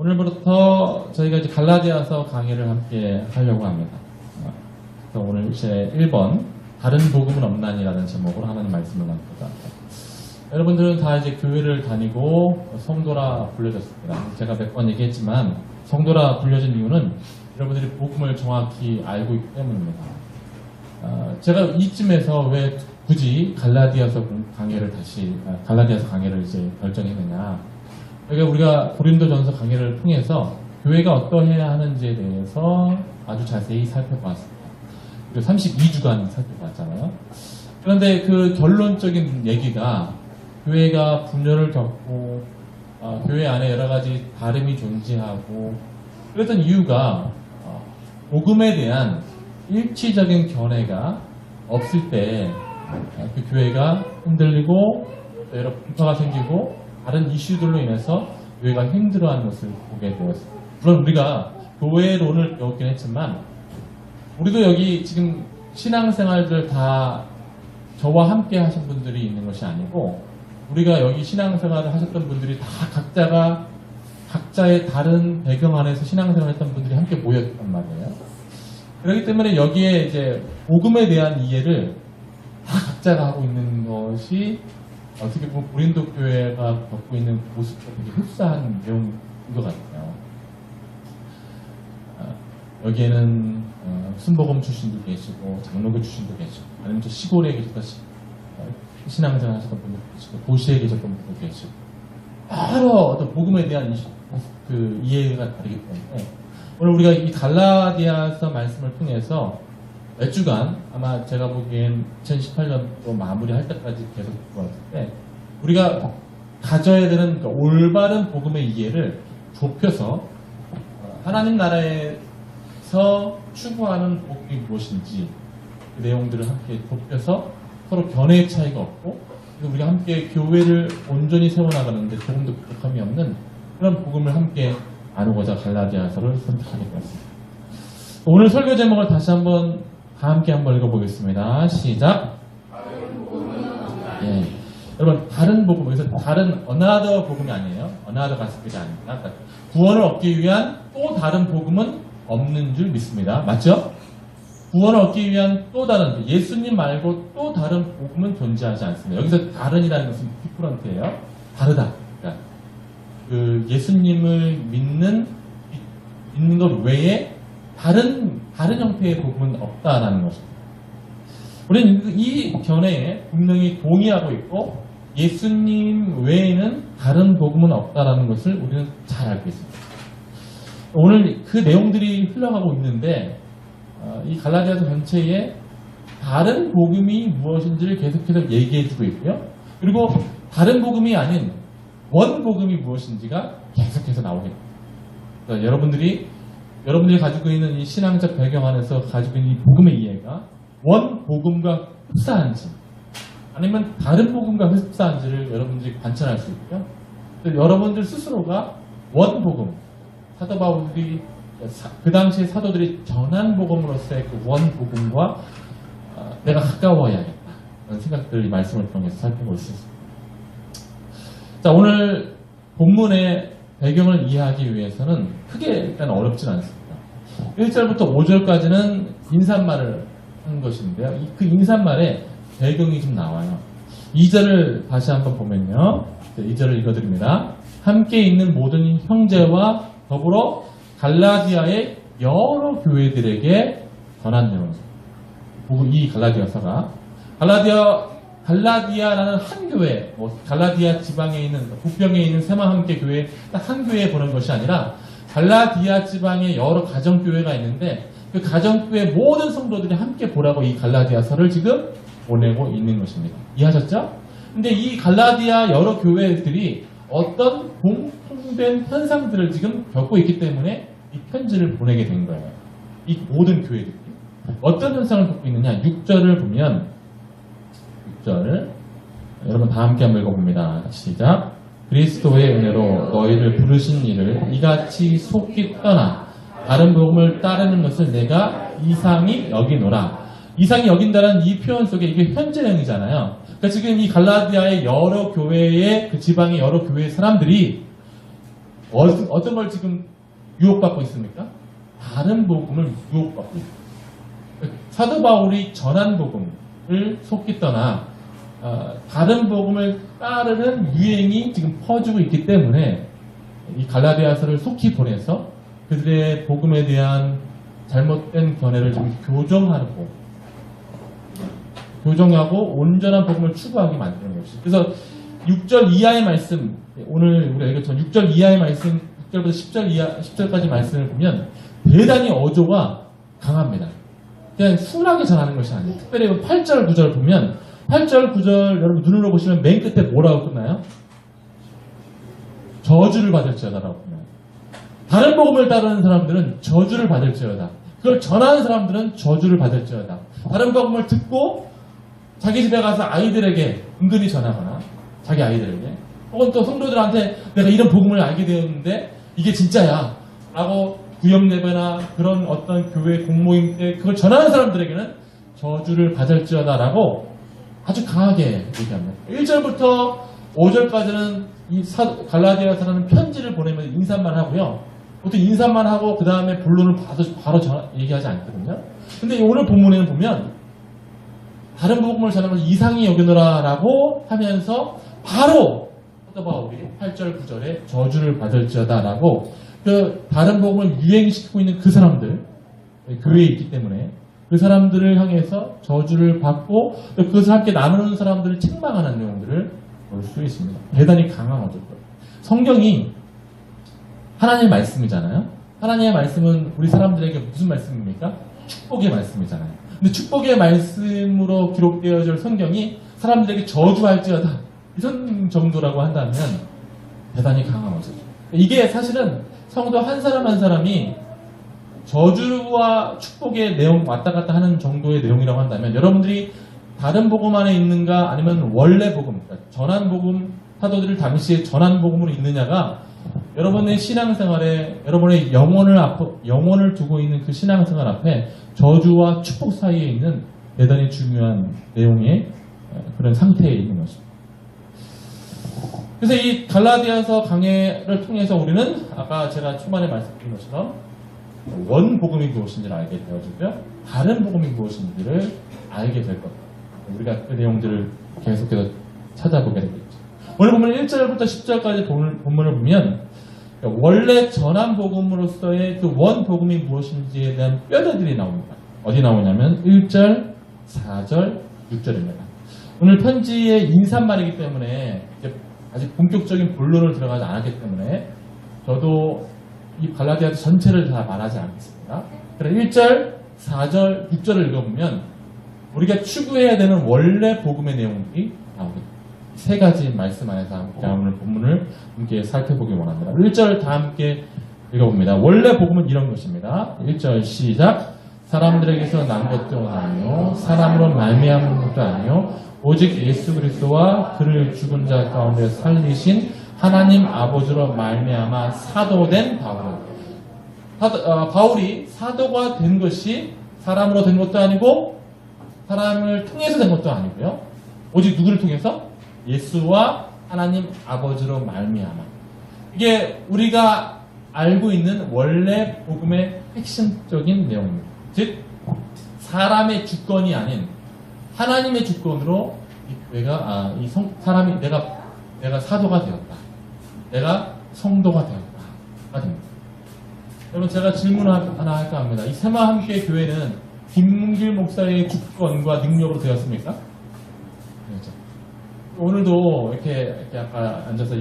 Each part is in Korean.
오늘부터 저희가 이제 갈라디아서 강의를 함께 하려고 합니다. 그래서 오늘 이제 1번 다른 복음은 없나니라는 제목으로 하나님 말씀을 나눕니다. 여러분들은 다 이제 교회를 다니고 성도라 불려졌습니다. 제가 몇 번 얘기했지만 성도라 불려진 이유는 여러분들이 복음을 정확히 알고 있기 때문입니다. 제가 이쯤에서 왜 굳이 갈라디아서 강의를 이제 결정했느냐. 그러니까 우리가 고린도전서 강의를 통해서 교회가 어떠해야 하는지에 대해서 아주 자세히 살펴봤습니다. 그리고 32주간 살펴봤잖아요. 그런데 그 결론적인 얘기가 교회가 분열을 겪고 교회 안에 여러 가지 다름이 존재하고 그랬던 이유가 복음에 대한 일치적인 견해가 없을 때 그 교회가 흔들리고 여러 분파가 생기고 다른 이슈들로 인해서 교회가 힘들어하는 것을 보게 되었습니다. 물론 우리가 교회론을 배웠긴 했지만 우리도 여기 지금 신앙생활들 다 저와 함께 하신 분들이 있는 것이 아니고 우리가 여기 신앙생활을 하셨던 분들이 다 각자의 다른 배경 안에서 신앙생활을 했던 분들이 함께 모였단 말이에요. 그렇기 때문에 여기에 이제 복음에 대한 이해를 다 각자가 하고 있는 것이 어떻게 보면 고린도 교회가 겪고 있는 모습과 되게 흡사한 내용인 것 같아요. 여기에는 순복음 출신도 계시고 장로교 출신도 계시고 아니면 저 시골에 계셨던 신앙생활 하셨던 분도 계시고 도시에 계셨던 분도 계시고 여러 어떤 복음에 대한 그 이해가 다르기 때문에 오늘 우리가 이 갈라디아서 말씀을 통해서 몇 주간 아마 제가 보기엔 2018년도 마무리할 때까지 계속 들어왔을 때 우리가 가져야 되는 그러니까 올바른 복음의 이해를 좁혀서 하나님 나라에서 추구하는 복음이 무엇인지 그 내용들을 함께 좁혀서 서로 견해의 차이가 없고 우리가 함께 교회를 온전히 세워나가는데 조금도 부족함이 없는 그런 복음을 함께 나누고자 갈라디아서를 선택하게 되었습니다. 오늘 설교 제목을 다시 한번 다 함께 한번 읽어보겠습니다. 시작. 예. 여러분 다른 복음 여기서 다른 another 복음이 아니에요. another 가스피가 아닙니다. 그러니까 구원을 얻기 위한 또 다른 복음은 없는 줄 믿습니다. 맞죠? 구원을 얻기 위한 또 다른 예수님 말고 또 다른 복음은 존재하지 않습니다. 여기서 다른이라는 것은 디퍼런트예요. 다르다. 그러니까 그 예수님을 믿는 것 외에 다른 형태의 복음은 없다라는 것입니다. 우리는 이 견해에 분명히 동의하고 있고 예수님 외에는 다른 복음은 없다라는 것을 우리는 잘 알고 있습니다. 오늘 그 내용들이 흘러가고 있는데 이 갈라디아서 전체에 다른 복음이 무엇인지를 계속해서 얘기해주고 있고요. 그리고 다른 복음이 아닌 원 복음이 무엇인지가 계속해서 나오게 됩니다. 그러니까 여러분들이 가지고 있는 이 신앙적 배경 안에서 가지고 있는 이 복음의 이해가 원 복음과 흡사한지 아니면 다른 복음과 흡사한지를 여러분들이 관찰할 수 있고요. 여러분들 스스로가 원 복음, 사도 바울이 그 당시에 사도들이 전한 복음으로서의 그 원 복음과 내가 가까워야겠다 그런 생각들을 이 말씀을 통해서 살펴볼 수 있습니다. 자, 오늘 본문의 배경을 이해하기 위해서는 크게 일단 어렵진 않습니다. 1절부터 5절까지는 인사말을 한 것인데요. 그 인사말에 배경이 좀 나와요. 2절을 다시 한번 보면요. 2절을 읽어드립니다. 함께 있는 모든 형제와 더불어 갈라디아의 여러 교회들에게 전한 내용. 이 갈라디아서가 갈라디아라는 한 교회, 갈라디아 지방에 있는 북경에 있는 세마함께 교회 딱 한 교회에 보낸 것이 아니라 갈라디아 지방에 여러 가정교회가 있는데 그 가정교회 모든 성도들이 함께 보라고 이 갈라디아서를 지금 보내고 있는 것입니다. 이해하셨죠? 근데 이 갈라디아 여러 교회들이 어떤 공통된 현상들을 지금 겪고 있기 때문에 이 편지를 보내게 된 거예요. 이 모든 교회들이 어떤 현상을 겪고 있느냐? 6절을 보면 6절 여러분 다 함께 한번 읽어봅니다. 시작. 그리스도의 은혜로 너희를 부르신 이를 이같이 속히 떠나 다른 복음을 따르는 것을 내가 이상히 여기노라. 이상히 여긴다는 이 표현 속에 이게 현재형이잖아요. 그러니까 지금 이 갈라디아의 여러 교회의 그 지방의 여러 교회의 사람들이 어떤 걸 지금 유혹받고 있습니까? 다른 복음을 유혹받고 있습니다. 사도 바울이 전한 복음을 속기 떠나 다른 복음을 따르는 유행이 지금 퍼지고 있기 때문에 이 갈라디아서를 속히 보내서 그들의 복음에 대한 잘못된 견해를 좀 교정하고 온전한 복음을 추구하게 만드는 것이. 그래서 6절 이하의 말씀, 오늘 우리가 읽었던 6절 이하의 말씀, 6절부터 10절까지 말씀을 보면 대단히 어조가 강합니다. 그냥 순하게 전하는 것이 아니에요. 특별히 8절, 9절 보면 8절, 9절 여러분 눈으로 보시면 맨 끝에 뭐라고 끝나요? 저주를 받을지어다라고 끝나요. 다른 복음을 따르는 사람들은 저주를 받을지어다. 그걸 전하는 사람들은 저주를 받을지어다. 다른 복음을 듣고 자기 집에 가서 아이들에게 은근히 전하거나 자기 아이들에게 혹은 또 성도들한테 내가 이런 복음을 알게 되었는데 이게 진짜야 라고 구역예배나 그런 어떤 교회 공모임 때 그걸 전하는 사람들에게는 저주를 받을지어다 라고 아주 강하게 얘기합니다. 1절부터 5절까지는 이 갈라디아서라는 편지를 보내면 인사만 하고요. 보통 인사만 하고 그 다음에 본론을 바로 얘기하지 않거든요. 근데 오늘 본문에는 보면 다른 복음을 전하는 걸 이상히 여기노라 라고 하면서 바로 사도 바울이 8절 9절에 저주를 받을지어다 라고 그 다른 복음을 유행시키고 있는 그 사람들 교회에 있기 때문에 그 사람들을 향해서 저주를 받고 그것을 함께 나누는 사람들을 책망하는 내용들을 볼 수 있습니다. 대단히 강한 어조죠. 성경이 하나님의 말씀이잖아요. 하나님의 말씀은 우리 사람들에게 무슨 말씀입니까? 축복의 말씀이잖아요. 근데 축복의 말씀으로 기록되어질 성경이 사람들에게 저주할지어다 이런 정도라고 한다면 대단히 강한 어조죠. 이게 사실은 성도 한 사람 한 사람이 저주와 축복의 내용 왔다 갔다 하는 정도의 내용이라고 한다면 여러분들이 다른 복음 안에 있는가 아니면 원래 복음, 그러니까 전한 복음 사도들을 당시에 전한 복음으로 있느냐가 여러분의 신앙생활에 여러분의 영혼을 두고 있는 그 신앙생활 앞에 저주와 축복 사이에 있는 대단히 중요한 내용의 그런 상태에 있는 것입니다. 그래서 이 갈라디아서 강해를 통해서 우리는 아까 제가 초반에 말씀드린 것처럼 원 복음이 무엇인지를 알게 되어지고요. 다른 복음이 무엇인지를 알게 될 겁니다. 우리가 그 내용들을 계속해서 찾아보게 되겠죠. 오늘 보면 1절부터 10절까지 본문을 보면 원래 전한 복음으로서의 그 원 복음이 무엇인지에 대한 뼈대들이 나옵니다. 어디 나오냐면 1절, 4절, 6절입니다. 오늘 편지의 인사말이기 때문에 아직 본격적인 본론을 들어가지 않았기 때문에 저도 이 갈라디아서 전체를 다 말하지 않겠습니다. 그래서 1절, 4절, 6절을 읽어보면 우리가 추구해야 되는 원래 복음의 내용들이 나옵니다. 세 가지 말씀 안에서 함께 오늘 본문을 함께 살펴보기 원합니다. 1절 다 함께 읽어봅니다. 원래 복음은 이런 것입니다. 1절 시작. 사람들에게서 난 것도 아니요 사람으로 말미암은 것도 아니요 오직 예수 그리스도와 그를 죽은 자 가운데 살리신 하나님 아버지로 말미암아 사도된 바울. 바울이 사도가 된 것이 사람으로 된 것도 아니고 사람을 통해서 된 것도 아니고요. 오직 누구를 통해서? 예수와 하나님 아버지로 말미암아. 이게 우리가 알고 있는 원래 복음의 핵심적인 내용입니다. 즉 사람의 주권이 아닌 하나님의 주권으로 이 교회가 사람이 내가 사도가 되었다. 내가 성도가 되었다가 됩니다. 여러분 제가 질문 하나 할까 합니다. 이 새마함께 교회는 김문길 목사의 주권과 능력으로 되었습니까? 그렇죠. 오늘도 이렇게 아까 앉아서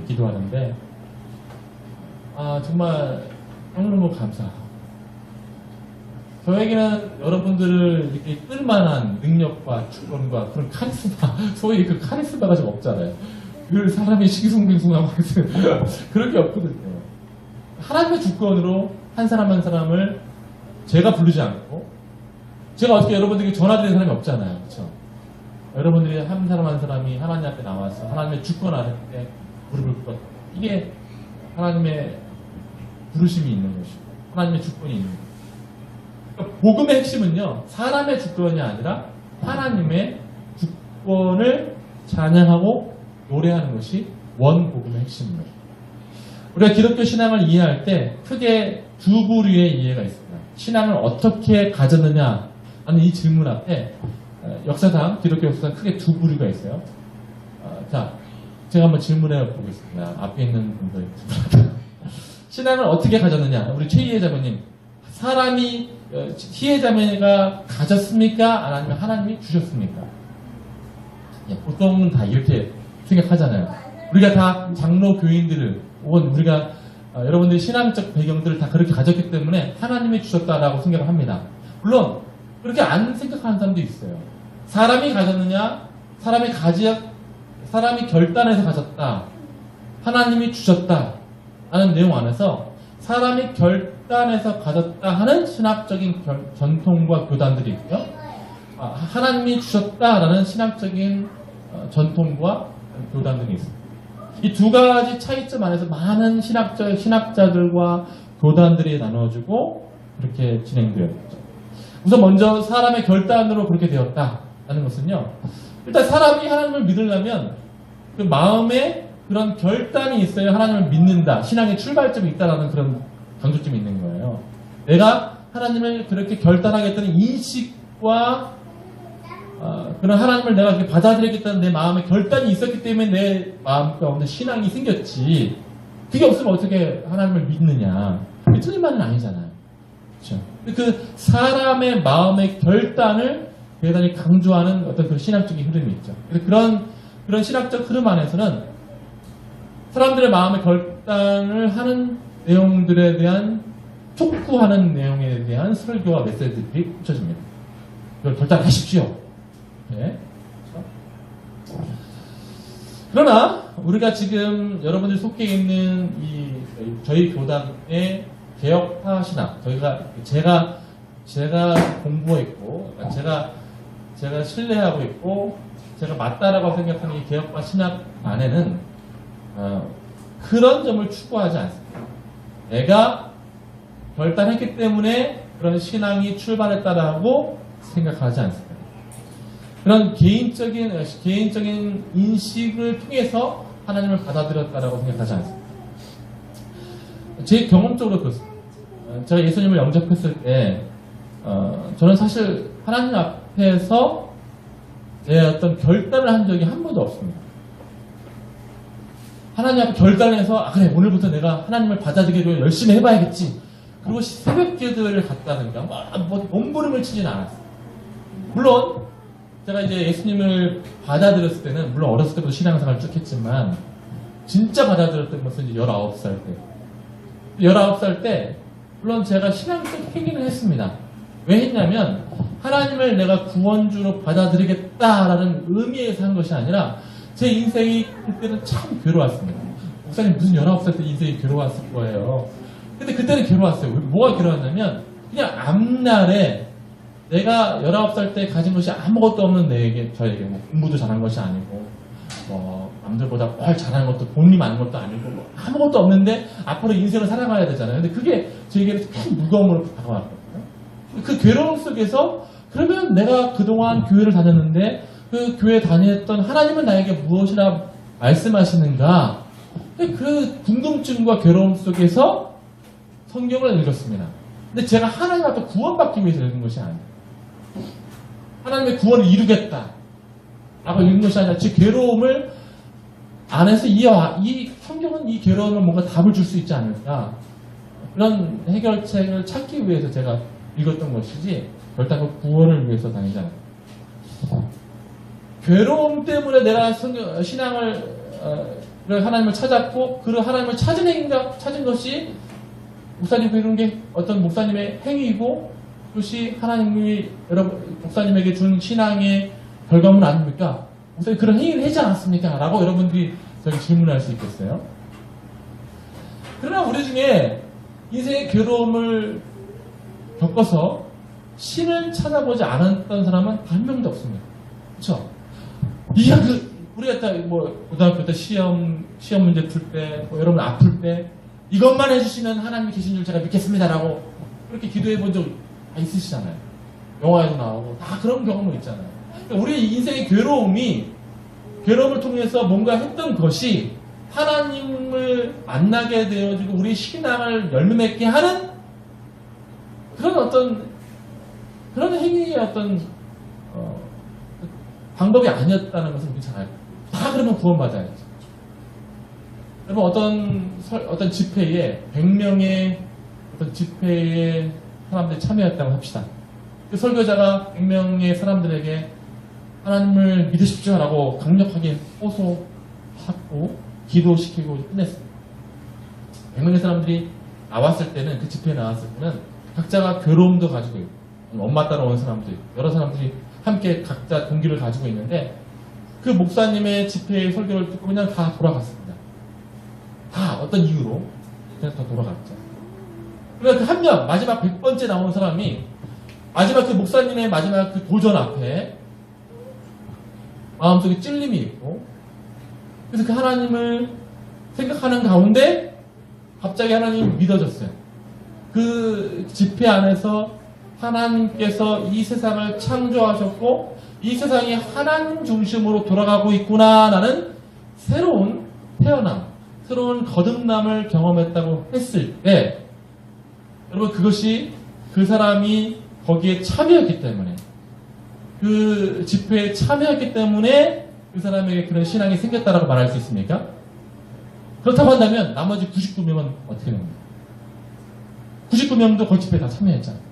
기도하는데 정말 너무너무 감사하고 저에게는 여러분들을 이렇게 끌만한 능력과 주권과 그런 카리스마 소위 그 카리스마가 좀 없잖아요. 그 사람이 시기송빙송하고 그런 게 없거든요. 하나님의 주권으로 한 사람 한 사람을 제가 부르지 않고 제가 어떻게 여러분들에게 전화드리는 사람이 없잖아요. 그렇죠? 여러분들이 한 사람 한 사람이 하나님 앞에 나와서 하나님의 주권 아래 무릎을 꿇었다. 이게 하나님의 부르심이 있는 것이고 하나님의 주권이 있는 것이고 그러니까 복음의 핵심은요. 사람의 주권이 아니라 하나님의 주권을 찬양하고 노래하는 것이 원 복음의 핵심입니다. 우리가 기독교 신앙을 이해할 때 크게 두 부류의 이해가 있습니다. 신앙을 어떻게 가졌느냐 하는 이 질문 앞에 역사상, 기독교 역사상 크게 두 부류가 있어요. 자, 제가 한번 질문해 보겠습니다. 앞에 있는 분들. 신앙을 어떻게 가졌느냐? 우리 최희애 자매님. 사람이, 희애 자매가 가졌습니까? 아니면 하나님이 주셨습니까? 보통은 다 이렇게 생각하잖아요. 우리가 다 장로 교인들을, 혹은 우리가, 여러분들이 신앙적 배경들을 다 그렇게 가졌기 때문에 하나님이 주셨다라고 생각을 합니다. 물론, 그렇게 안 생각하는 사람도 있어요. 사람이 가졌느냐? 사람이 결단해서 가졌다. 하나님이 주셨다. 하는 내용 안에서 사람이 결단해서 가졌다 하는 신학적인 전통과 교단들이 있고요. 하나님이 주셨다라는 신학적인 전통과 교단들이 있습니다. 이 두 가지 차이점 안에서 많은 신학자들과 교단들이 나눠지고 그렇게 진행되었죠. 우선 먼저 사람의 결단으로 그렇게 되었다라는 것은요. 일단 사람이 하나님을 믿으려면 그 마음에 그런 결단이 있어야 하나님을 믿는다. 신앙의 출발점이 있다라는 그런 강조점이 있는 거예요. 내가 하나님을 그렇게 결단하겠다는 인식과 그런 하나님을 내가 그렇게 받아들이겠다는 내 마음에 결단이 있었기 때문에 내 마음 가운데 신앙이 생겼지. 그게 없으면 어떻게 하나님을 믿느냐. 그게 틀린 말은 아니잖아요. 그렇죠? 그 사람의 마음의 결단을 대단히 강조하는 어떤 그런 신학적인 흐름이 있죠. 그런 신학적 흐름 안에서는 사람들의 마음의 결단을 하는 내용들에 대한 촉구하는 내용에 대한 설교와 메시지들이 붙여집니다. 그걸 결단하십시오. 네. 그러나 우리가 지금 여러분들이 속해 있는 저희 교단의 개혁파 신학, 제가 공부했고, 제가 신뢰하고 있고, 제가 맞다라고 생각하는 이 개혁파 신학 안에는 그런 점을 추구하지 않습니다. 내가 결단했기 때문에 그런 신앙이 출발했다라고 생각하지 않습니다. 그런 개인적인 인식을 통해서 하나님을 받아들였다라고 생각하지 않습니다. 제 경험적으로 그렇습니다. 제가 예수님을 영접했을 때 저는 사실 하나님 앞에서 제 어떤 결단을 한 적이 한 번도 없습니다. 하나님 앞에 결단해서 그래 오늘부터 내가 하나님을 받아들이기로 열심히 해봐야겠지. 그리고 새벽 기도를 갔다든가 몸부림을 치진 않았어요. 물론 제가 이제 예수님을 받아들였을 때는 물론 어렸을 때부터 신앙생활을 쭉 했지만 진짜 받아들였던 것은 이제 19살 때. 19살 때 물론 제가 신앙적 회개를 했습니다. 왜 했냐면 하나님을 내가 구원주로 받아들이겠다라는 의미에서 한 것이 아니라 제 인생이 그때는 참 괴로웠습니다. 목사님 무슨 19살 때 인생이 괴로웠을 거예요. 근데 그때는 괴로웠어요. 뭐가 괴로웠냐면 그냥 앞날에 내가 19살 때 가진 것이 아무것도 없는 저에게 공부도 잘한 것이 아니고 남들보다 뭘 잘하는 것도 본인이 많은 것도 아니고 아무것도 없는데 앞으로 인생을 살아가야 되잖아요. 근데 그게 저에게는 큰 무거움으로 다가왔거든요. 그 괴로움 속에서 그러면 내가 그동안 교회를 다녔는데 그 교회 다녔던 하나님은 나에게 무엇이라 말씀하시는가? 그 궁금증과 괴로움 속에서 성경을 읽었습니다. 근데 제가 하나님 앞에 구원받기 위해서 읽은 것이 아니에요. 하나님의 구원을 이루겠다 라고 읽은 것이 아니라 제 괴로움을 안에서 이 성경은 이 괴로움을 뭔가 답을 줄 수 있지 않을까 그런 해결책을 찾기 위해서 제가 읽었던 것이지 결단은 구원을 위해서 다니지 않아요. 괴로움 때문에 내가 신앙을 하나님을 찾았고 그 하나님을 찾은 것이 목사님 배우는 게 어떤 목사님의 행위이고 그것이 하나님이 목사님에게 준 신앙의 결과물 아닙니까? 목사님 그런 행위를 하지 않았습니까? 라고 여러분들이 저기 질문할 수 있겠어요. 그러나 우리 중에 인생의 괴로움을 겪어서 신을 찾아보지 않았던 사람은 한 명도 없습니다. 그렇죠? 우리가 고등학교 때 시험 문제 풀 때, 여러분 아플 때 이것만 해주시면 하나님이 계신 줄 제가 믿겠습니다라고 그렇게 기도해 본 적 있으시잖아요. 영화에도 나오고 다 그런 경험이 있잖아요. 그러니까 우리 인생의 괴로움을 통해서 뭔가 했던 것이 하나님을 만나게 되어지고 우리 신앙을 열매맺게 하는 그런 행위의 방법이 아니었다는 것을 우리 잘 알고, 다 그러면 구원받아야죠. 여러분, 어떤 집회에 100명의 어떤 집회에 사람들이 참여했다고 합시다. 그 설교자가 100명의 사람들에게 하나님을 믿으십시오라고 강력하게 호소하고 기도시키고 끝냈습니다. 100명의 사람들이 나왔을 때는, 그 집회에 나왔을 때는 각자가 괴로움도 가지고 있고, 엄마 따라 온 사람도 있고, 여러 사람들이 함께 각자 동기를 가지고 있는데, 그 목사님의 집회의 설교를 듣고 그냥 다 돌아갔습니다. 다 어떤 이유로 그냥 다 돌아갔죠. 그러니까 그 한 명, 마지막 100번째 나온 사람이 마지막 그 목사님의 마지막 그 도전 앞에 마음속에 찔림이 있고, 그래서 그 하나님을 생각하는 가운데 갑자기 하나님이 믿어졌어요. 그 집회 안에서 하나님께서 이 세상을 창조하셨고 이 세상이 하나님 중심으로 돌아가고 있구나라는 새로운 태어남, 새로운 거듭남을 경험했다고 했을 때, 여러분, 그것이 그 사람이 거기에 참여했기 때문에, 그 집회에 참여했기 때문에 그 사람에게 그런 신앙이 생겼다라고 말할 수 있습니까? 그렇다고 한다면 나머지 99명은 어떻게 됩니까? 99명도 그 집회에 다 참여했잖아요.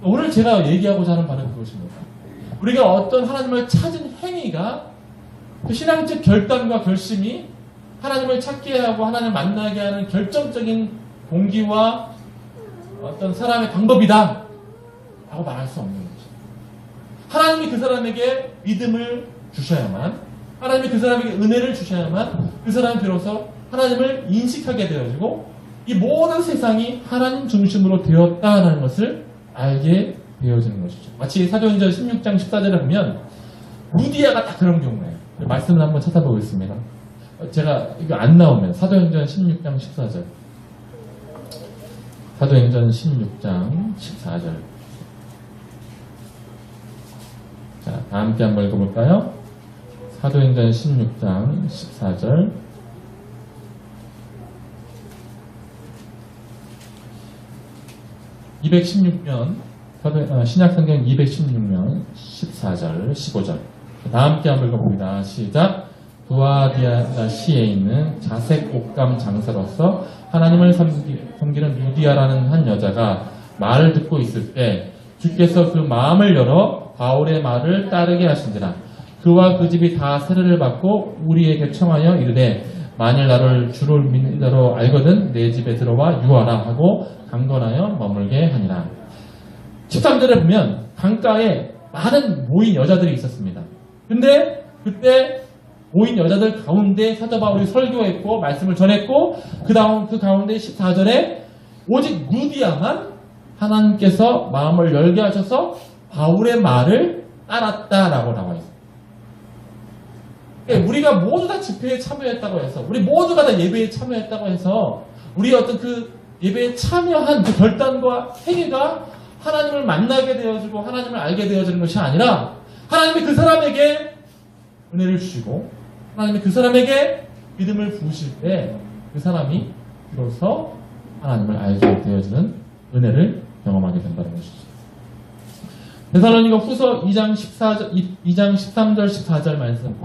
오늘 제가 얘기하고자 하는 바는 그것입니다. 우리가 어떤 하나님을 찾은 행위가, 그 신앙적 결단과 결심이 하나님을 찾게 하고 하나님을 만나게 하는 결정적인 동기와 어떤 사람의 방법이다 라고 말할 수 없는 거죠. 하나님이 그 사람에게 믿음을 주셔야만, 하나님이 그 사람에게 은혜를 주셔야만 그 사람이 비로소 하나님을 인식하게 되어지고 이 모든 세상이 하나님 중심으로 되었다는 것을 알게 되어지는 것이죠. 마치 사도행전 16장 14절에 보면 루디아가 다 그런 경우예요. 말씀을 한번 찾아보겠습니다. 제가 이거 안 나오면 사도행전 16장 14절, 사도행전 16장 14절. 자, 다 함께 한번 읽어볼까요? 사도행전 16장 14절. 신약성경 216면 14절, 15절. 다 함께 한번 읽어봅니다. 시작. 두아디아 시에 있는 자색 옷감 장사로서 하나님을 섬기는 루디아라는 한 여자가 말을 듣고 있을 때 주께서 그 마음을 열어 바울의 말을 따르게 하신지라. 그와 그 집이 다 세례를 받고 우리에게 청하여 이르되 만일 나를 주를 믿는 자로 알거든 내 집에 들어와 유하라 하고 강권하여 머물게 하니라. 13절에 보면 강가에 많은 모인 여자들이 있었습니다. 근데 그때 모인 여자들 가운데 사도 바울이 설교했고 말씀을 전했고 그 가운데 14절에 오직 루디아만 하나님께서 마음을 열게 하셔서 바울의 말을 따랐다라고 나와 있습니다. 우리가 모두 다 집회에 참여했다고 해서, 우리 모두가 다 예배에 참여했다고 해서 우리 어떤 그 예배에 참여한 그 결단과 행위가 하나님을 만나게 되어지고 하나님을 알게 되어지는 것이 아니라 하나님이 그 사람에게 은혜를 주시고 하나님이 그 사람에게 믿음을 부으실 때 그 사람이 비로소 하나님을 알게 되어지는 은혜를 경험하게 된다는 것이죠. 데살로니가 후서 2장 13절 14절 말씀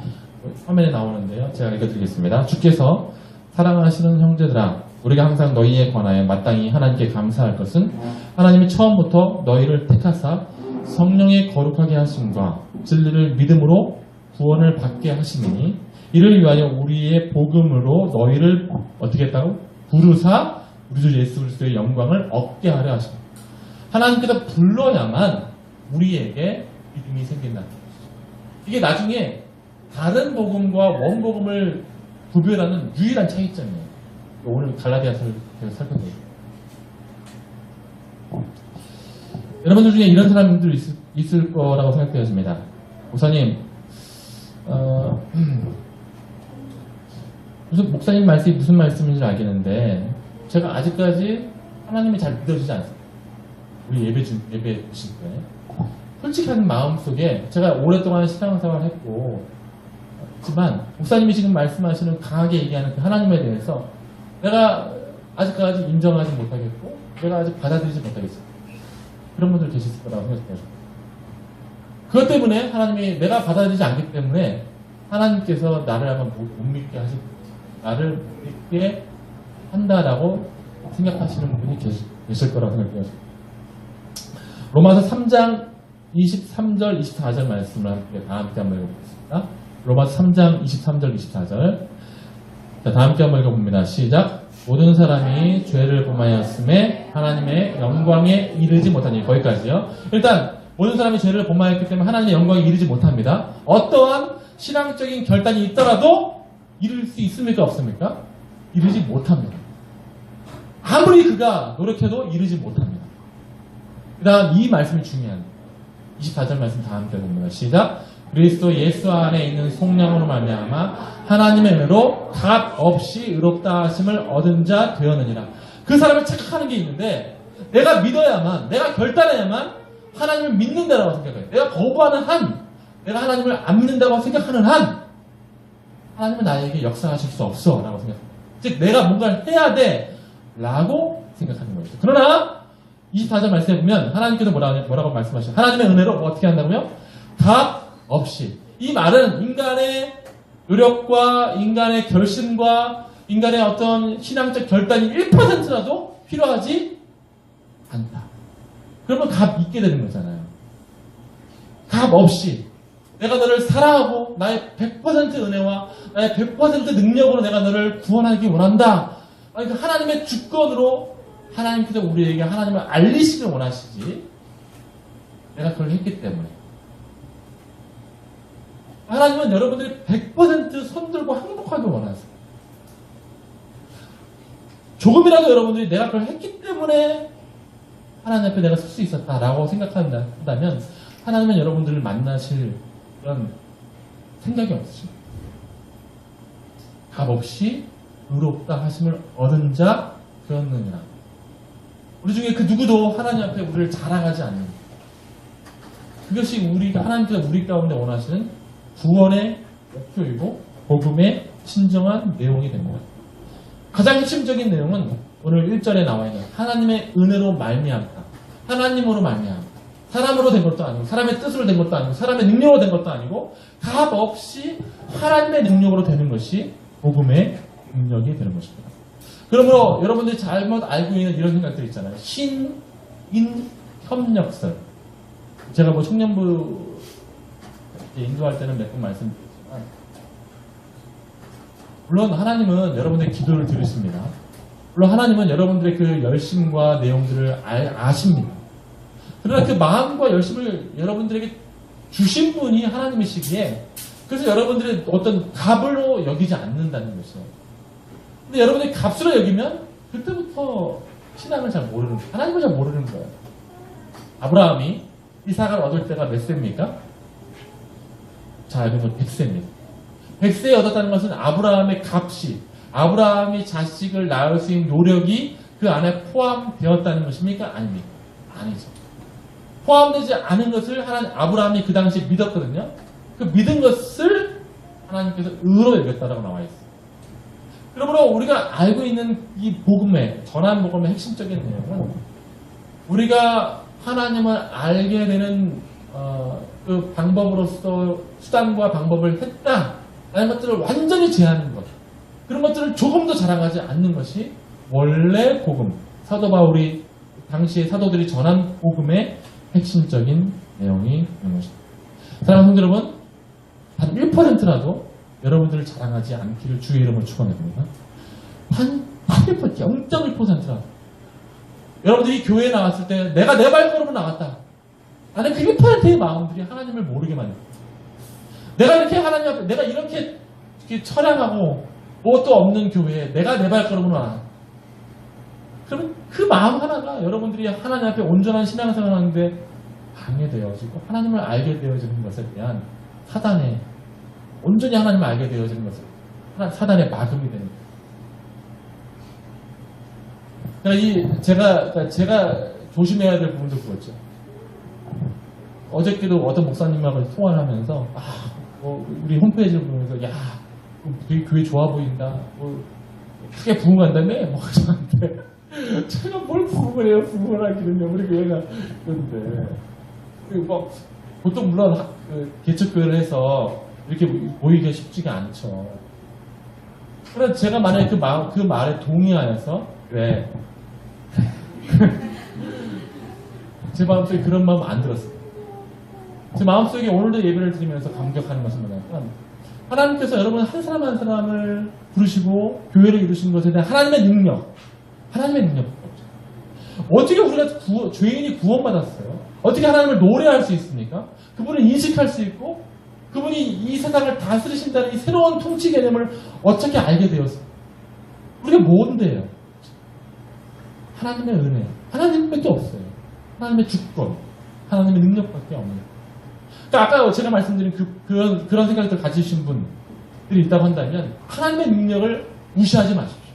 화면에 나오는데요. 제가 읽어드리겠습니다. 주께서 사랑하시는 형제들아, 우리가 항상 너희에 관하여 마땅히 하나님께 감사할 것은 하나님이 처음부터 너희를 택하사 성령의 거룩하게 하심과 진리를 믿음으로 구원을 받게 하시니 이를 위하여 우리의 복음으로 너희를 어떻게 했다고? 부르사 우리 주 예수 그리스도의 영광을 얻게 하려 하십니다. 하나님께서 불러야만 우리에게 믿음이 생긴다는 것이죠. 이게 나중에 다른 복음과 원복음을 구별하는 유일한 차이점이에요. 오늘 갈라디아서를 살펴보겠습니다. 여러분들 중에 이런 사람들 있을 거라고 생각되어집니다. 목사님, 목사님 말씀이 무슨 말씀인지 알겠는데 제가 아직까지 하나님이 잘 믿어지지 않습니다. 우리 예배 보실 때 솔직한 마음 속에 제가 오랫동안 신앙생활을 했고 있지만 목사님이 지금 말씀하시는 강하게 얘기하는 그 하나님에 대해서 내가 아직까지 인정하지 못하겠고 내가 아직 받아들이지 못하겠어. 그런 분들 계실 거라고 생각해요. 그것 때문에 하나님이 내가 받아들이지 않기 때문에 하나님께서 나를 한번 못 믿게 하시고 나를 못 믿게 한다라고 생각하시는 분이 계실 거라고 생각해요. 로마서 3장 23절 24절 말씀을 함께 다 함께 한번 읽어보겠습니다. 로마서 3장 23절 24절 자, 다 함께 한번 읽어봅니다. 시작. 모든 사람이 죄를 범하였음에 하나님의 영광에 이르지 못하니 거기까지요. 일단 모든 사람이 죄를 범하였기 때문에 하나님의 영광에 이르지 못합니다. 어떠한 신앙적인 결단이 있더라도 이룰 수 있습니까? 없습니까? 이르지 못합니다. 아무리 그가 노력해도 이르지 못합니다. 그 다음 이 말씀이 중요합니다. 24절 말씀 다 함께 봅니다. 시작. 그리스도 예수 안에 있는 속량으로 말미암아 하나님의 은혜로 값 없이 의롭다 하심을 얻은 자 되었느니라. 그 사람을 착각하는 게 있는데 내가 믿어야만 내가 결단해야만 하나님을 믿는다라고 생각해요. 내가 거부하는 한 내가 하나님을 안 믿는다고 생각하는 한 하나님은 나에게 역사하실 수 없어 라고 생각합니다. 즉 내가 뭔가를 해야 돼 라고 생각하는 거죠. 그러나 24절 말씀에 보면 하나님께서 뭐라고 말씀하시죠? 하나님의 은혜로 어떻게 한다고요? 값 없이. 이 말은 인간의 노력과 인간의 결심과 인간의 어떤 신앙적 결단이 1%라도 필요하지 않다. 그러면 값 있게 되는 거잖아요. 값 없이 내가 너를 사랑하고 나의 100% 은혜와 나의 100% 능력으로 내가 너를 구원하기 원한다. 그러니까 하나님의 주권으로 하나님께서 우리에게 하나님을 알리시길 원하시지. 내가 그걸 했기 때문에. 하나님은 여러분들이 100% 손들고 행복하길 원하세요. 조금이라도 여러분들이 내가 그걸 했기 때문에 하나님 앞에 내가 설 수 있었다라고 생각한다면 하나님은 여러분들을 만나실 그런 생각이 없으십니다. 값없이 의롭다 하심을 얻은 자 되었느니라. 우리 중에 그 누구도 하나님 앞에 우리를 자랑하지 않는 그것이 하나님께서 우리 가운데 원하시는 구원의 목표이고 복음의 진정한 내용이 됩니다. 가장 핵심적인 내용은 오늘 1절에 나와 있는 하나님의 은혜로 말미암다. 하나님으로 말미암다. 사람으로 된 것도 아니고 사람의 뜻으로 된 것도 아니고 사람의 능력으로 된 것도 아니고 값 없이 하나님의 능력으로 되는 것이 복음의 능력이 되는 것입니다. 그러므로 여러분들이 잘못 알고 있는 이런 생각들 있잖아요. 신인협력설. 제가 뭐 청년부 인도할 때는 몇 번 말씀드렸지만 물론 하나님은 여러분들의 기도를 들으십니다. 물론 하나님은 여러분들의 그 열심과 내용들을 아십니다. 그러나 그 마음과 열심을 여러분들에게 주신 분이 하나님이시기에 그래서 여러분들의 어떤 값으로 여기지 않는다는 것이에요. 근데 여러분들이 값으로 여기면 그때부터 신앙을 잘 모르는 거예요. 하나님을 잘 모르는 거예요. 아브라함이 이삭을 얻을 때가 몇 세입니까? 자, 이건 100세입니다. 100세에 얻었다는 것은 아브라함의 값이 아브라함이 자식을 낳을 수 있는 노력이 그 안에 포함되었다는 것입니까? 아닙니까? 아니죠. 포함되지 않은 것을 아브라함이 그 당시에 믿었거든요. 그 믿은 것을 하나님께서 의로 여겼다라고 나와 있어요. 그러므로 우리가 알고 있는 이 복음의 전한 복음의 핵심적인 내용은 우리가 하나님을 알게 되는 그 방법으로서 수단과 방법을 했다라는 것들을 완전히 제한하는 것. 그런 것들을 조금도 자랑하지 않는 것이 원래 복음, 사도 바울이 당시에 사도들이 전한 복음의 핵심적인 내용이 있는 것입니다. 사랑하는 성도 여러분, 단 1%라도 여러분들을 자랑하지 않기를 주의 이름으로 축원합니다. 단 1%, 0.1%라도 여러분들이 교회에 나왔을 때 내가 내 발걸음으로 나갔다. 나는 그 1%의 마음들이 하나님을 모르게 만듭니다. 내가 이렇게 하나님 앞에 내가 이렇게 처량하고 무엇도 없는 교회에 내가 내 발걸음으로 나갔다. 그러면 그 마음 하나가 여러분들이 하나님 앞에 온전한 신앙생활을 하는데 방해되어지고 하나님을 알게 되어지는 것에 대한 사단의 온전히 하나님을 알게 되어지는 것은 사단의 막음이 되는 거예요. 그러니까 제가 조심해야 될 부분도 그거죠. 어저께도 어떤 목사님하고 통화를 하면서 우리 홈페이지를 보면서 야 되게 교회 좋아 보인다. 크게 부흥한다며? 뭐 저한테 제가 뭘 부흥을 해요? 부흥을 하기는요. 우리 교회가 그런데 뭐 보통 물론 개척교회를 해서 이렇게 모이기가 쉽지가 않죠. 그래서 제가 만약에 그 말에 동의하여서 왜 제 마음속에 그런 마음 안 들었어요. 제 마음속에 오늘도 예배를 드리면서 감격하는 것은 뭐냐면 하나님께서 여러분 한 사람 한 사람을 부르시고 교회를 이루신 것에 대한 하나님의 능력 어떻게 우리가 죄인이 구원받았어요? 어떻게 하나님을 노래할 수 있습니까? 그분을 인식할 수 있고 그분이 이 세상을 다스리신다는 이 새로운 통치 개념을 어떻게 알게 되었어요? 우리가 뭔데요? 하나님의 은혜, 하나님밖에 없어요. 하나님의 주권, 하나님의 능력밖에 없는 거예요. 그러니까 아까 제가 말씀드린 그런 생각들 가지신 분들이 있다고 한다면 하나님의 능력을 무시하지 마십시오.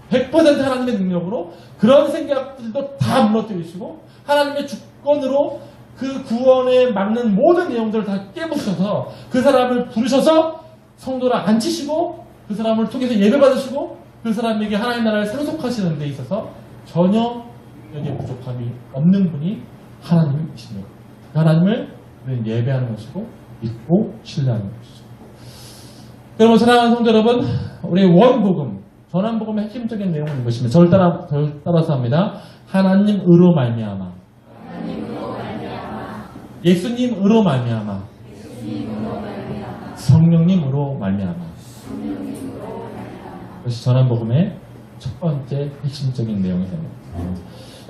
100% 하나님의 능력으로 그런 생각들도 다 무너뜨리시고 하나님의 주권으로 그 구원에 맞는 모든 내용들을 다 깨부셔서 그 사람을 부르셔서 성도를 앉히시고 그 사람을 통해서 예배받으시고 그 사람에게 하나님 나라를 상속하시는 데 있어서 전혀 여기에 부족함이 없는 분이 하나님이십니다. 하나님을 예배하는 것이고 믿고 신뢰하는 것이죠. 여러분 사랑하는 성도 여러분, 우리 원복음, 전환복음의 핵심적인 내용은 이것입니다. 저를 따라서 합니다. 하나님으로 말미암아, 예수님으로 말미암아, 성령님으로 말미암아. 그것이 전환복음의 첫 번째 핵심적인 내용이 됩니다.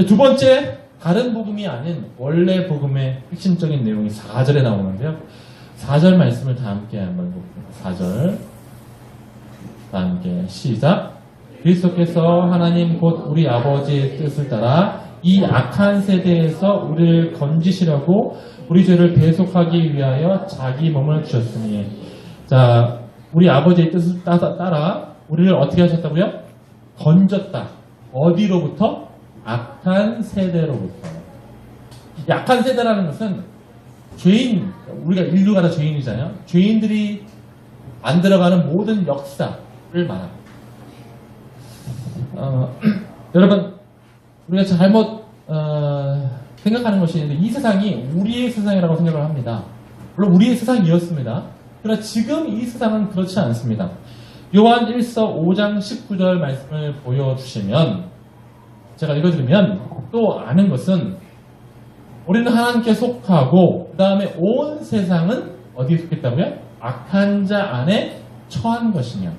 두 번째, 다른 복음이 아닌 원래 복음의 핵심적인 내용이 4절에 나오는데요. 4절 말씀을 다 함께 한번 볼게요. 4절 다 함께 시작. 그리스도께서 하나님 곧 우리 아버지의 뜻을 따라 이 악한 세대에서 우리를 건지시려고 우리 죄를 배속하기 위하여 자기 몸을 주셨으니. 자, 우리 아버지의 뜻을 따라 우리를 어떻게 하셨다고요? 건졌다. 어디로부터? 악한 세대로부터. 악한 세대라는 것은 죄인, 우리가 인류가 다 죄인이잖아요. 죄인들이 만들어가는 모든 역사를 말합니다. 여러분, 우리가 잘못 생각하는 것이 있는데 이 세상이 우리의 세상이라고 생각을 합니다. 물론 우리의 세상이었습니다. 그러나 지금 이 세상은 그렇지 않습니다. 요한 1서 5장 19절 말씀을 보여주시면 제가 읽어드리면 또 아는 것은 우리는 하나님께 속하고 그 다음에 온 세상은 어디에 속했다고요? 악한 자 안에 처한 것이냐.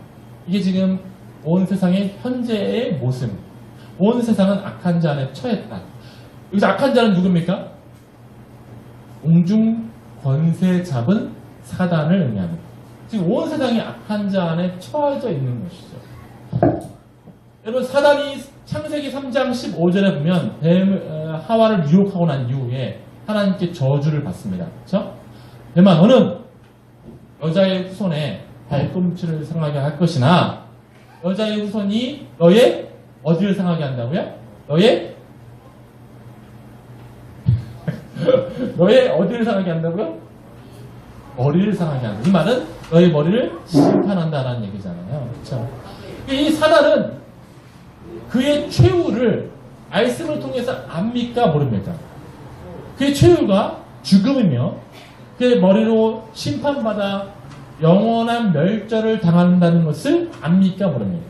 이게 지금 온 세상의 현재의 모습. 온 세상은 악한 자 안에 처했다. 여기서 악한 자는 누굽니까? 공중 권세 잡은 사단을 의미합니다. 지금 온 세상이 악한 자 안에 처해져 있는 것이죠. 여러분, 사단이 창세기 3장 15절에 보면 하와를 유혹하고 난 이후에 하나님께 저주를 받습니다. 그렇죠? 뱀아, 너는 여자의 후손에 발꿈치를 상하게 할 것이나 여자의 후손이 너의 어디를 상하게 한다고요? 너의 어디를 상하게 한다고요? 머리를 상하게 한다. 이 말은 너의 머리를 심판한다라는 얘기잖아요. 그렇죠? 이 사단은 그의 최후를 말씀을 통해서 압니까 모릅니까? 그의 최후가 죽음이며 그의 머리로 심판받아 영원한 멸절을 당한다는 것을 압니까 모릅니까?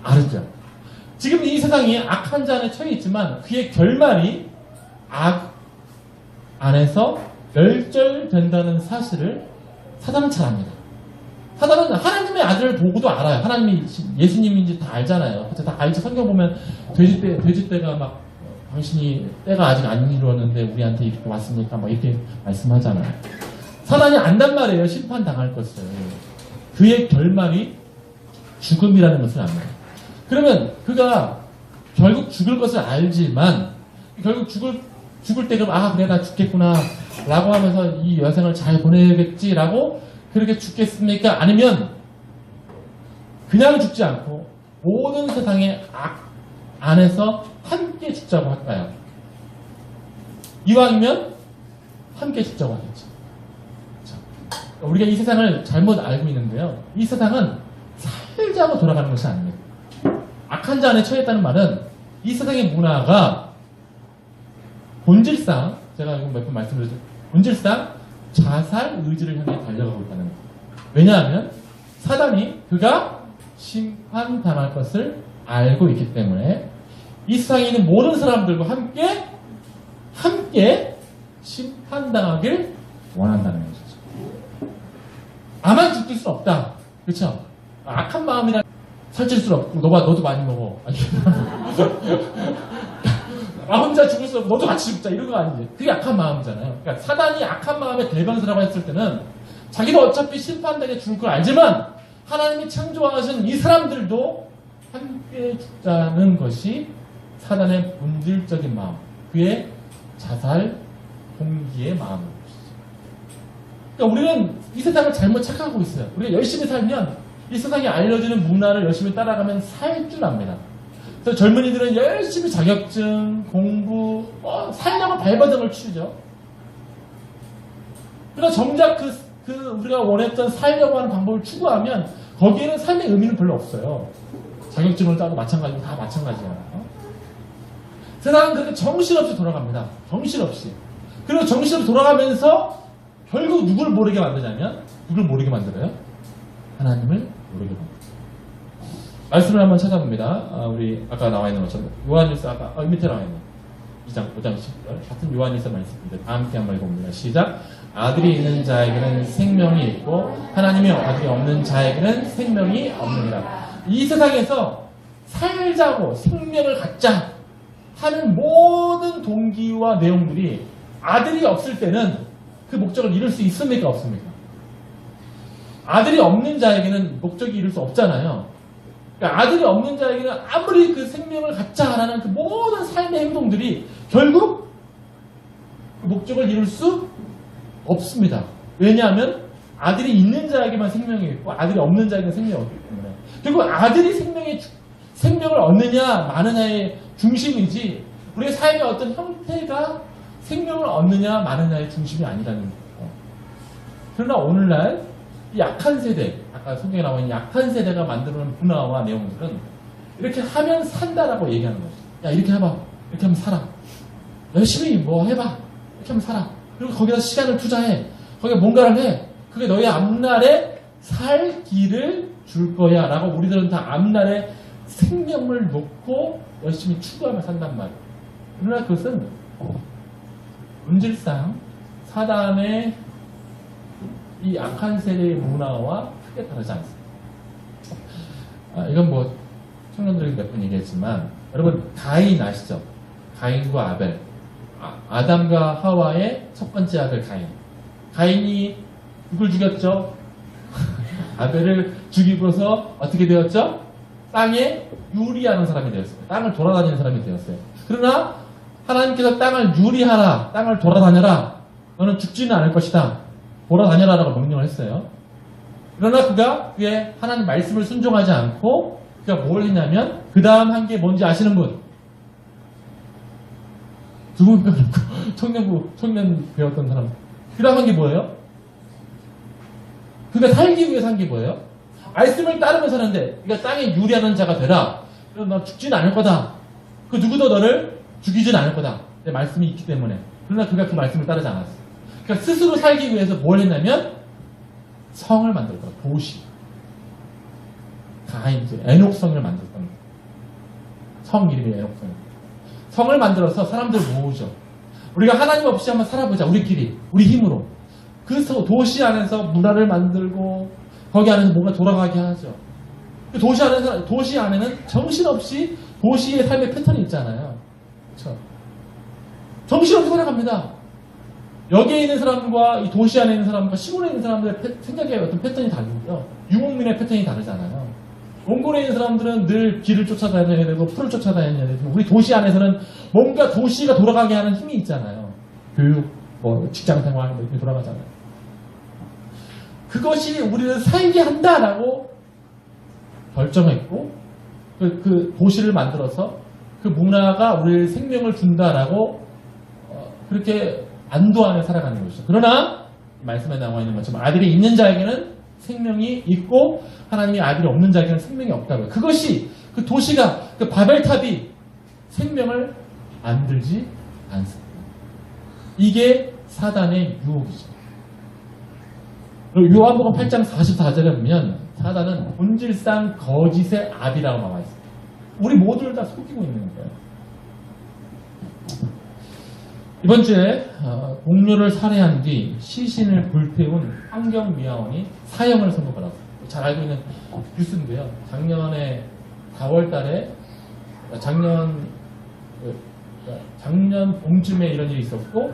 알죠. 지금 이 세상이 악한 자 안에 처해 있지만 그의 결말이 악 안에서 멸절된다는 사실을 사단은 잘 압니다. 사단은 하나님의 아들을 보고도 알아요. 하나님이 예수님인지 다 알잖아요. 그쵸? 다 알죠. 성경 보면 돼지떼가 막 당신이 때가 아직 안 이루었는데 우리한테 이렇게 왔으니까 막 이렇게 말씀하잖아요. 사단이 안단 말이에요. 심판당할 것을. 그의 결말이 죽음이라는 것을 압니다. 그러면 그가 결국 죽을 것을 알지만 결국 죽을 때 그럼 그래 나 죽겠구나 라고 하면서 이 여생을 잘 보내야겠지라고 그렇게 죽겠습니까? 아니면 그냥 죽지 않고 모든 세상의 악 안에서 함께 죽자고 할까요? 이왕이면 함께 죽자고 하겠죠. 우리가 이 세상을 잘못 알고 있는데요. 이 세상은 살자고 돌아가는 것이 아닙니다. 악한 자 안에 처했다는 말은 이 세상의 문화가 본질상, 제가 이거 몇 번 말씀드렸죠. 본질상 자살 의지를 향해 달려가고 있다는 거예요. 왜냐하면 사단이 그가 심판당할 것을 알고 있기 때문에 이 세상에 있는 모든 사람들과 함께 심판당하길 원한다는 것이죠. 나만 죽일 수 없다. 그렇죠? 악한 마음이라 살찔 수 없고 너도 많이 먹어. 나 혼자 죽을 수 없고 너도 같이 죽자 이런 거 아니지. 그게 악한 마음이잖아요. 그러니까 사단이 악한 마음의 대변자라고 했을 때는 자기도 어차피 심판당해 죽을 걸 알지만 하나님이 창조하신 이 사람들도 함께 죽자는 것이 사단의 본질적인 마음, 그의 자살 동기의 마음인 것이죠. 그러니까 우리는 이 세상을 잘못 착각하고 있어요. 우리가 열심히 살면 이 세상에 알려주는 문화를 열심히 따라가면 살 줄 압니다. 그래서 젊은이들은 열심히 자격증, 공부, 살려고 발버둥을 치죠. 그러나 정작 우리가 원했던 살려고 하는 방법을 추구하면 거기에는 삶의 의미는 별로 없어요. 자격증을 따도 마찬가지고 다 마찬가지잖아요. 세상은 그렇게 정신없이 돌아갑니다. 정신없이. 그리고 정신없이 돌아가면서 결국 누굴 모르게 만드냐면 누굴 모르게 만들어요? 하나님을 모르게 만들어요. 말씀을 한번 찾아봅니다. 우리 아까 나와 있는 것처럼 요한일서 아까 밑에 나와 있는 2장 5장 10절 같은 요한일서 말씀입니다. 다 함께 한번 읽어봅니다. 시작. 아들이 있는 자에게는 생명이 있고 하나님이 아들이 없는 자에게는 생명이 없느니라. 이 세상에서 살자고 생명을 갖자 하는 모든 동기와 내용들이 아들이 없을 때는 그 목적을 이룰 수 있습니까? 없습니까? 아들이 없는 자에게는 목적이 이룰 수 없잖아요. 그러니까 아들이 없는 자에게는 아무리 그 생명을 갖자라는 그 모든 삶의 행동들이 결국 그 목적을 이룰 수 없습니다. 왜냐하면 아들이 있는 자에게만 생명이 있고 아들이 없는 자에게는 생명이 없기 때문에 결국 아들이 생명을 얻느냐 마느냐의 중심이지 우리의 삶의 어떤 형태가 생명을 얻느냐 마느냐의 중심이 아니라는 거예요. 그러나 오늘날 이 약한 세대, 아까 성경에 나와 있는 약한 세대가 만들어놓은 문화와 내용들은 이렇게 하면 산다라고 얘기하는 거죠. 야 이렇게 해봐, 이렇게 하면 살아. 열심히 뭐 해봐, 이렇게 하면 살아. 그리고 거기다 시간을 투자해. 거기에 뭔가를 해. 그게 너의 앞날에 살 길을 줄 거야 라고 우리들은 다 앞날에 생명을 놓고 열심히 추구하며 산단 말이에요. 그러나 그것은 본질상 사단의 이 악한 세대의 문화와 크게 다르지 않습니다. 이건 뭐 청년들에게 몇 번 얘기했지만 여러분 가인 아시죠? 가인과 아벨. 아담과 하와의 첫 번째 아들 가인. 가인이 누굴 죽였죠? 아벨을 죽이고서 어떻게 되었죠? 땅에 유리하는 사람이 되었어요. 땅을 돌아다니는 사람이 되었어요. 그러나 하나님께서 땅을 유리하라, 땅을 돌아다녀라. 너는 죽지는 않을 것이다. 돌아다녀라라고 명령을 했어요. 그러나 그가 그의 하나님 말씀을 순종하지 않고 그가 뭘 했냐면 그 다음 한 게 뭔지 아시는 분? 두 분 빼놓고 청년 배웠던 사람. 그 다음 한 게 뭐예요? 그가 살기 위해서 한 게 뭐예요? 말씀을 따르며 사는데 그러니까 땅에 유리하는 자가 되라. 그럼 너 죽지는 않을 거다. 그 누구도 너를 죽이지는 않을 거다. 내 말씀이 있기 때문에. 그러나 그가 그 말씀을 따르지 않았어. 그러니까 스스로 살기 위해서 뭘 했냐면 성을 만들었다. 도시. 가인, 에녹성을 만들었다. 성 이름이 에녹성. 성을 만들어서 사람들 모으죠. 우리가 하나님 없이 한번 살아보자. 우리끼리. 우리 힘으로. 그 도시 안에서 문화를 만들고 거기 안에서 뭔가 돌아가게 하죠. 그 도시 안에는 정신없이 도시의 삶의 패턴이 있잖아요. 그렇죠? 정신없이 살아갑니다. 여기에 있는 사람과 이 도시 안에 있는 사람과 시골에 있는 사람들의 생각의 어떤 패턴이 다르고요. 유목민의 패턴이 다르잖아요. 원골에 있는 사람들은 늘 길을 쫓아다녀야 되고 풀을 쫓아다녀야 되고 우리 도시 안에서는 뭔가 도시가 돌아가게 하는 힘이 있잖아요. 교육, 직장생활 이렇게 돌아가잖아요. 그것이 우리를 살게 한다라고 결정했고 그 도시를 만들어서 그 문화가 우리의 생명을 준다라고 그렇게 안도하며 살아가는 것이죠. 그러나 말씀에 나와 있는 것처럼 아들이 있는 자에게는 생명이 있고 하나님이 아들이 없는 자에게는 생명이 없다고요. 그것이 그 도시가 그 바벨탑이 생명을 만들지 않습니다. 이게 사단의 유혹이죠. 그리고 요한복음 8장 44절에 보면 사단은 본질상 거짓의 아비라고 나와 있습니다. 우리 모두를 다 속이고 있는 거예요. 이번 주에 동료를 살해한 뒤 시신을 불태운 환경미화원이 사형을 선고받았습니다. 잘 알고 있는 뉴스인데요. 작년에 4월 달에 작년 봄쯤에 이런 일이 있었고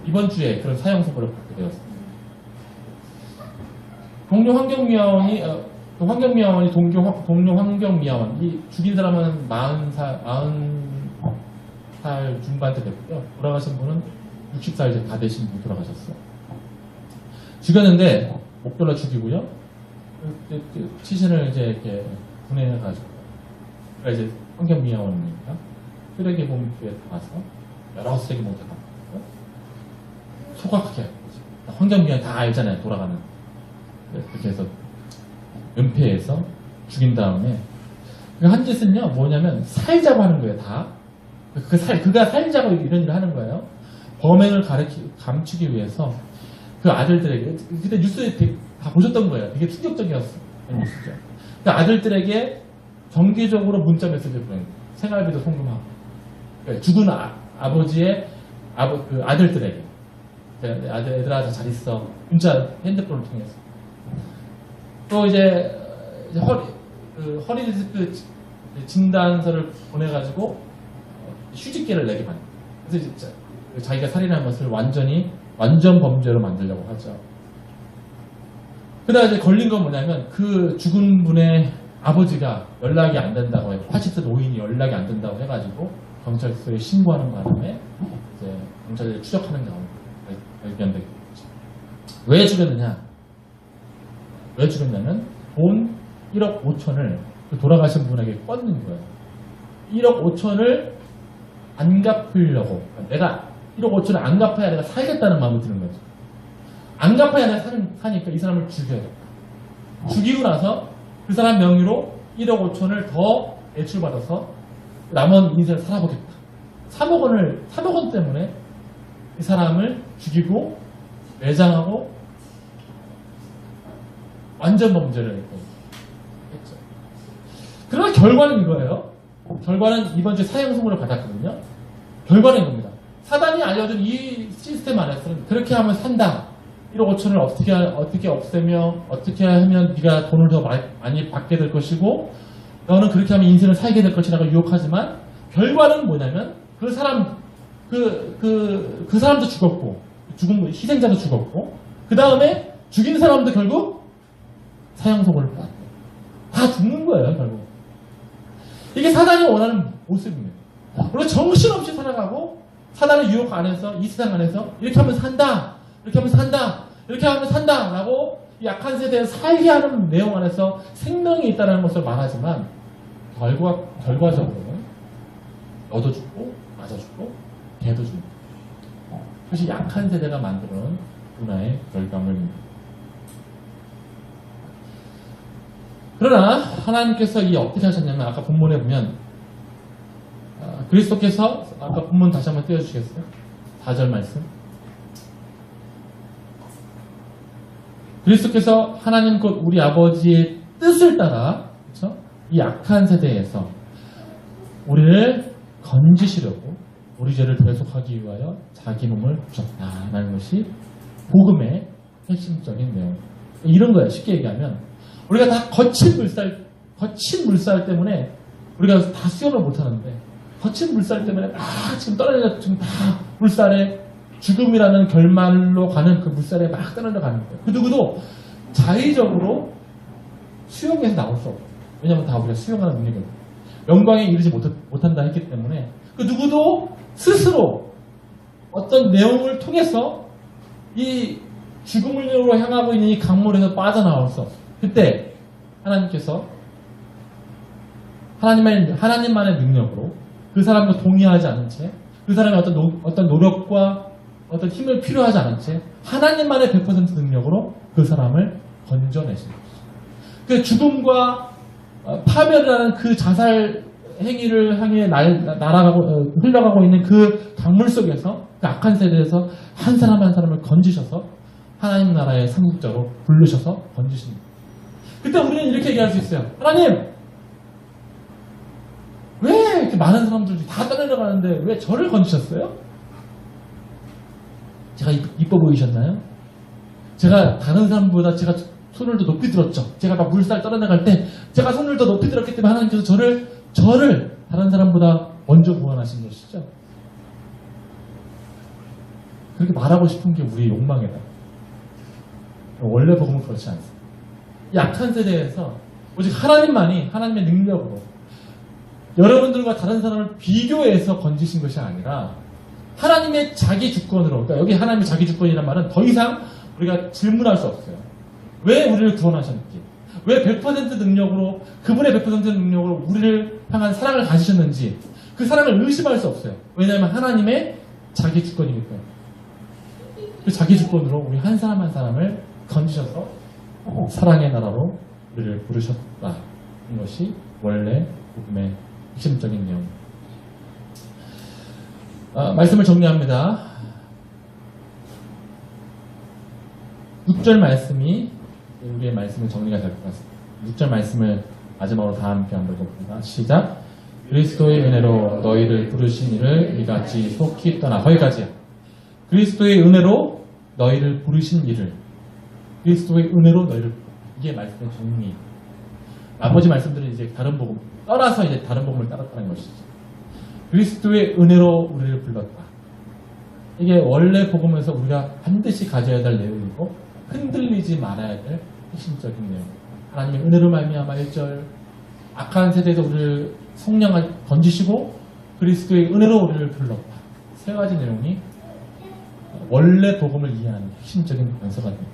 이번 주에 그런 사형 선고를 받게 되었습니다. 동료 환경미화원이 동료 환경미화원 이 죽인 사람은 40살 중반대 됐고요. 돌아가신 분은 60살 이제 다 되신 분 돌아가셨어요. 죽였는데 목돌라 죽이고요. 시신을 이제 이렇게 분해해가지고 그러니까 이제 환경미화원이니까 쓰레기 봉투에 담아서 여러 쓰레기 봉투에 담아서 소각하게 할 거지. 환경미화원 다 알잖아요. 돌아가는. 그렇게 해서 은폐해서 죽인 다음에 한 짓은요 뭐냐면 살자고 하는 거예요. 다. 그가 살자고 이런 일을 하는 거예요. 범행을 감추기 위해서 그 아들들에게 그때 뉴스에 다 보셨던 거예요. 되게 충격적이었어요. 뉴스죠. 그 아들들에게 정기적으로 문자 메시지를 보내는 거예요. 생활비도 송금하고 그러니까 죽은 아버지의 그 아들들에게 애들아 잘 있어 문자 핸드폰을 통해서 또 이제 허리 디스크 진단서를 보내가지고 휴직계를 내게 만든 거예요. 그래서 자기가 살인한 것을 완전 범죄로 만들려고 하죠. 그러다 이제 걸린 건 뭐냐면 그 죽은 분의 아버지가 연락이 안 된다고 해요. 80세 노인이 연락이 안 된다고 해가지고 경찰서에 신고하는 바람에 이제 경찰이 추적하는 가운데 발견되게 됐죠. 왜 죽였느냐? 왜 죽였냐면 돈 1억 5천을 그 돌아가신 분에게 뻗는 거예요. 1억 5천을 안 갚으려고 내가 1억 5천을 안 갚아야 내가 살겠다는 마음이 드는 거죠. 안 갚아야 내가 사니까 이 사람을 죽여야 돼. 죽이고 나서 그 사람 명의로 1억 5천을 더 대출받아서 남은 인생을 살아보겠다. 3억 원 때문에 이 사람을 죽이고 매장하고 완전 범죄를 했죠. 그러나 결과는 이거예요. 결과는 이번 주에 사형 선고를 받았거든요. 결과는 이겁니다. 사단이 알려준 이 시스템 안에서는 그렇게 하면 산다. 1억 5천을 어떻게 없애며 어떻게 하면 네가 돈을 더 많이 받게 될 것이고 너는 그렇게 하면 인생을 살게 될 것이라고 유혹하지만 결과는 뭐냐면 그 사람 그 사람도 죽었고 죽은 희생자도 죽었고 그 다음에 죽인 사람도 결국 사형 선고를 받았고 다 죽는 거예요 결국. 이게 사단이 원하는 모습입니다. 우리가 정신없이 살아가고 사단의 유혹 안에서 이 세상 안에서 이렇게 하면 산다. 이렇게 하면 산다. 이렇게 하면 산다. 라고 약한 세대에 살게 하는 내용 안에서 생명이 있다는 것을 말하지만 결과적으로는 너도 죽고 나도 죽고 걔도 죽고 그것이 약한 세대가 만들어놓은 문화의 결과물입니다. 그러나 하나님께서 이 어떻게 하셨냐면 아까 본문에 보면 그리스도께서 아까 본문 다시 한번 띄워주시겠어요? 4절 말씀. 그리스도께서 하나님 곧 우리 아버지의 뜻을 따라 그렇죠? 이 약한 세대에서 우리를 건지시려고 우리 죄를 대속하기 위하여 자기 몸을 주셨다라는 것이 복음의 핵심적인 내용. 이런 거예요. 쉽게 얘기하면 우리가 다 거친 물살 때문에 우리가 다 수영을 못하는데 거친 물살 때문에 지금 떨어져 지금 다 물살에 죽음이라는 결말로 가는 그 물살에 막 떨어져 가는 거예요. 그 누구도 자의적으로 수영에서 나올 수 없어요. 왜냐하면 다 우리가 수영하는 능력이거든요. 영광에 이르지 못한다 했기 때문에 그 누구도 스스로 어떤 내용을 통해서 이 죽음으로 향하고 있는 이 강물에서 빠져나올 수 없어요. 그때 하나님께서 하나님만의 능력으로 그 사람과 동의하지 않은 채 그 사람의 어떤 노력과 어떤 힘을 필요하지 않은 채 하나님만의 100% 능력으로 그 사람을 건져내신 거죠. 그 죽음과 파멸을 하는 그 자살 행위를 향해 흘러가고 있는 그 강물 속에서, 그 악한 세대에서 한 사람 한 사람을 건지셔서 하나님 나라의 상속자로 부르셔서 건지신 거예요. 그때 우리는 이렇게 얘기할 수 있어요. 하나님, 왜 이렇게 많은 사람들이 다 떠내려가는데 왜 저를 건지셨어요? 제가 이뻐 보이셨나요? 제가 다른 사람보다 제가 손을 더 높이 들었죠. 제가 막 물살 떠내려갈 때 제가 손을 더 높이 들었기 때문에 하나님께서 저를 다른 사람보다 먼저 구원하신 것이죠. 그렇게 말하고 싶은 게 우리의 욕망이다. 원래 복음은 그렇지 않습니다. 이 악한 세대에서 오직 하나님만이 하나님의 능력으로 여러분들과 다른 사람을 비교해서 건지신 것이 아니라 하나님의 자기 주권으로, 그러니까 여기 하나님의 자기 주권이란 말은 더 이상 우리가 질문할 수 없어요. 왜 우리를 구원하셨는지, 왜 100% 능력으로, 그분의 100% 능력으로 우리를 향한 사랑을 가지셨는지 그 사랑을 의심할 수 없어요. 왜냐하면 하나님의 자기 주권이기 때문에. 그 자기 주권으로 우리 한 사람 한 사람을 건지셔서 사랑의 나라로 우리를 부르셨다. 이것이 원래 복음의 핵심적인 내용입니다. 말씀을 정리합니다. 6절 말씀이 우리의 말씀의 정리가 될 것 같습니다. 6절 말씀을 마지막으로 다 함께 한번 읽어봅니다. 시작. 그리스도의 은혜로 너희를 부르신 이를 이같이 속히 떠나. 거기까지야. 그리스도의 은혜로 너희를 부르신 이를, 그리스도의 은혜로 너희를, 이게 말씀의 정리. 나머지 말씀들은 이제 다른 복음, 떠나서 이제 다른 복음을 따랐다는 것이죠. 그리스도의 은혜로 우리를 불렀다. 이게 원래 복음에서 우리가 반드시 가져야 될 내용이고 흔들리지 말아야 될 핵심적인 내용. 하나님의 은혜로 말미암아 1절, 악한 세대에서 우리를 성령을 던지시고 그리스도의 은혜로 우리를 불렀다. 세 가지 내용이 원래 복음을 이해하는 핵심적인 단서가 됩니다.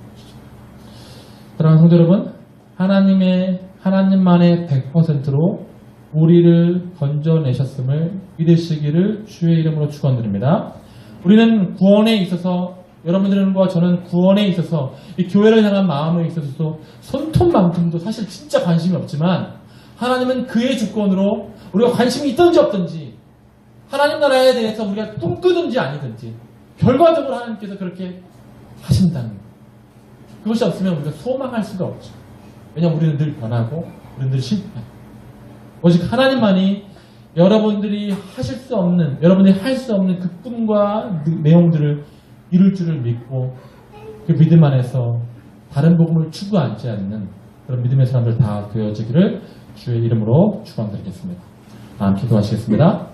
사랑하는 성도 여러분, 하나님만의 100%로 우리를 건져내셨음을 믿으시기를 주의 이름으로 축원드립니다. 우리는 구원에 있어서, 여러분들과 저는 구원에 있어서, 이 교회를 향한 마음에 있어서도 손톱만큼도 사실 진짜 관심이 없지만 하나님은 그의 주권으로 우리가 관심이 있든지 없든지 하나님 나라에 대해서 우리가 꿈꾸든지 아니든지 결과적으로 하나님께서 그렇게 하신다는 것. 그것이 없으면 우리가 소망할 수가 없죠. 왜냐하면 우리는 늘 변하고 우리는 늘 실패하고 오직 하나님만이 여러분들이 하실 수 없는, 여러분들이 할 수 없는 그 꿈과 내용들을 이룰 줄을 믿고 그 믿음 안에서 다른 복음을 추구하지 않는 그런 믿음의 사람들 다 되어지기를 주의 이름으로 축원드리겠습니다. 다음 기도하시겠습니다.